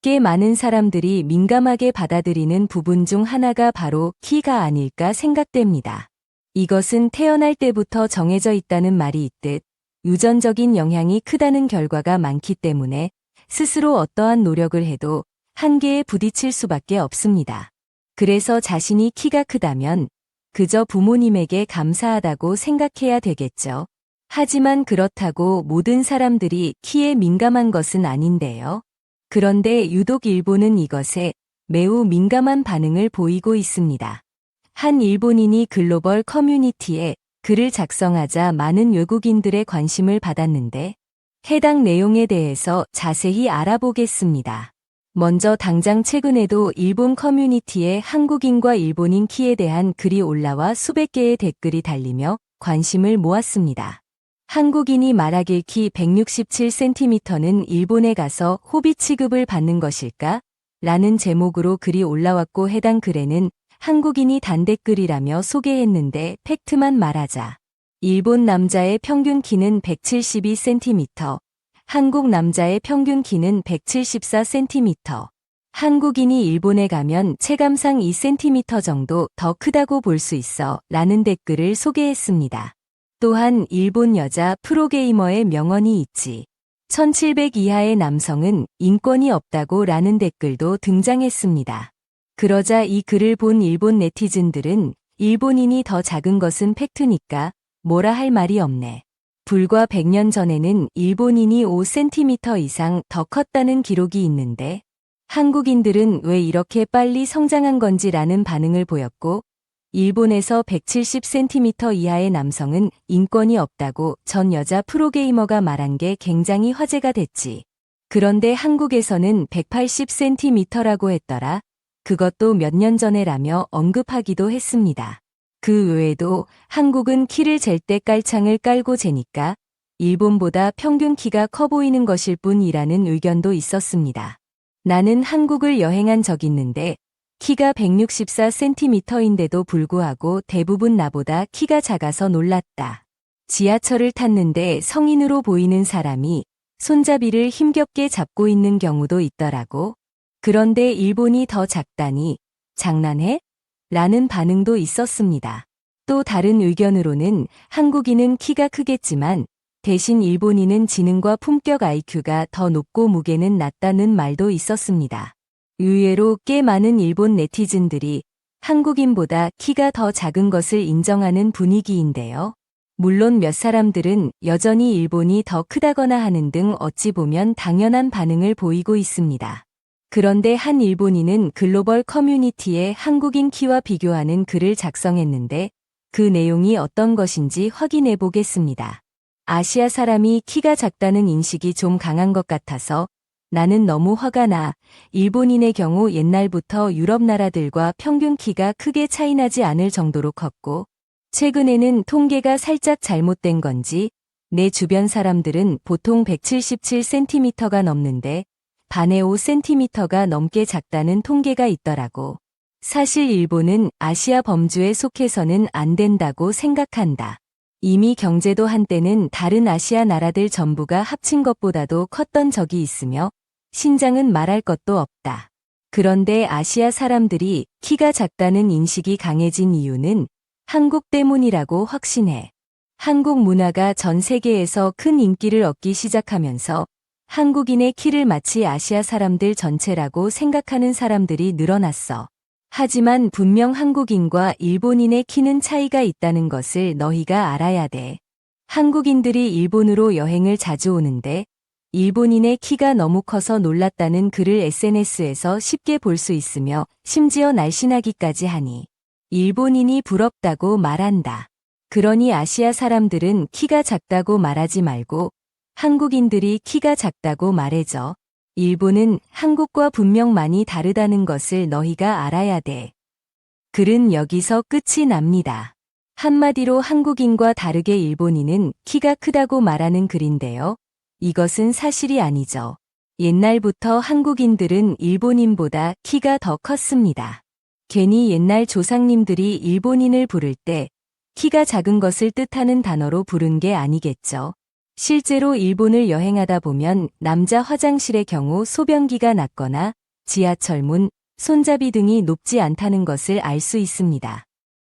꽤 많은 사람들이 민감하게 받아들이는 부분 중 하나가 바로 키가 아닐까 생각됩니다. 이것은 태어날 때부터 정해져 있다는 말이 있듯 유전적인 영향이 크다는 결과가 많기 때문에 스스로 어떠한 노력을 해도 한계에 부딪힐 수밖에 없습니다. 그래서 자신이 키가 크다면 그저 부모님에게 감사하다고 생각해야 되겠죠. 하지만 그렇다고 모든 사람들이 키에 민감한 것은 아닌데요. 그런데 유독 일본은 이것에 매우 민감한 반응을 보이고 있습니다. 한 일본인이 글로벌 커뮤니티에 글을 작성하자 많은 외국인들의 관심을 받았는데 해당 내용에 대해서 자세히 알아보겠습니다. 먼저 당장 최근에도 일본 커뮤니티에 한국인과 일본인 키에 대한 글이 올라와 수백 개의 댓글이 달리며 관심을 모았습니다. 한국인이 말하길 키 167cm는 일본에 가서 호비 취급을 받는 것일까? 라는 제목으로 글이 올라왔고 해당 글에는 한국인이 단댓글이라며 소개했는데 팩트만 말하자. 일본 남자의 평균 키는 172cm, 한국 남자의 평균 키는 174cm. 한국인이 일본에 가면 체감상 2cm 정도 더 크다고 볼 수 있어 라는 댓글을 소개했습니다. 또한 일본 여자 프로게이머의 명언이 있지. 1700 이하의 남성은 인권이 없다고 라는 댓글도 등장했습니다. 그러자 이 글을 본 일본 네티즌들은 일본인이 더 작은 것은 팩트니까 뭐라 할 말이 없네. 불과 100년 전에는 일본인이 5cm 이상 더 컸다는 기록이 있는데 한국인들은 왜 이렇게 빨리 성장한 건지라는 반응을 보였고 일본에서 170cm 이하의 남성은 인권이 없다고 전 여자 프로게이머가 말한 게 굉장히 화제가 됐지. 그런데 한국에서는 180cm라고 했더라. 그것도 몇 년 전에라며 언급하기도 했습니다. 그 외에도 한국은 키를 잴 때 깔창을 깔고 재니까 일본보다 평균 키가 커 보이는 것일 뿐이라는 의견도 있었습니다. 나는 한국을 여행한 적 있는데 키가 164cm인데도 불구하고 대부분 나보다 키가 작아서 놀랐다. 지하철을 탔는데 성인으로 보이는 사람이 손잡이를 힘겹게 잡고 있는 경우도 있더라고. 그런데 일본이 더 작다니 장난해? 라는 반응도 있었습니다. 또 다른 의견으로는 한국인은 키가 크겠지만 대신 일본인은 지능과 품격 IQ가 더 높고 무게는 낮다는 말도 있었습니다. 의외로 꽤 많은 일본 네티즌들이 한국인보다 키가 더 작은 것을 인정하는 분위기인데요. 물론 몇 사람들은 여전히 일본이 더 크다거나 하는 등 어찌 보면 당연한 반응을 보이고 있습니다. 그런데 한 일본인은 글로벌 커뮤니티에 한국인 키와 비교하는 글을 작성했는데 그 내용이 어떤 것인지 확인해 보겠습니다. 아시아 사람이 키가 작다는 인식이 좀 강한 것 같아서 나는 너무 화가 나. 일본인의 경우 옛날부터 유럽 나라들과 평균 키가 크게 차이나지 않을 정도로 컸고 최근에는 통계가 살짝 잘못된 건지 내 주변 사람들은 보통 177cm가 넘는데 반에 5cm가 넘게 작다는 통계가 있더라고. 사실 일본은 아시아 범주에 속해서는 안 된다고 생각한다. 이미 경제도 한때는 다른 아시아 나라들 전부가 합친 것보다도 컸던 적이 있으며 신장은 말할 것도 없다. 그런데 아시아 사람들이 키가 작다는 인식이 강해진 이유는 한국 때문이라고 확신해. 한국 문화가 전 세계에서 큰 인기를 얻기 시작하면서 한국인의 키를 마치 아시아 사람들 전체라고 생각하는 사람들이 늘어났어. 하지만 분명 한국인과 일본인의 키는 차이가 있다는 것을 너희가 알아야 돼. 한국인들이 일본으로 여행을 자주 오는데 일본인의 키가 너무 커서 놀랐다는 글을 SNS에서 쉽게 볼 수 있으며 심지어 날씬하기까지 하니 일본인이 부럽다고 말한다. 그러니 아시아 사람들은 키가 작다고 말하지 말고 한국인들이 키가 작다고 말해줘. 일본은 한국과 분명 많이 다르다는 것을 너희가 알아야 돼. 글은 여기서 끝이 납니다. 한마디로 한국인과 다르게 일본인은 키가 크다고 말하는 글인데요. 이것은 사실이 아니죠. 옛날부터 한국인들은 일본인보다 키가 더 컸습니다. 괜히 옛날 조상님들이 일본인을 부를 때 키가 작은 것을 뜻하는 단어로 부른 게 아니겠죠. 실제로 일본을 여행하다 보면 남자 화장실의 경우 소변기가 낮거나 지하철 문, 손잡이 등이 높지 않다는 것을 알 수 있습니다.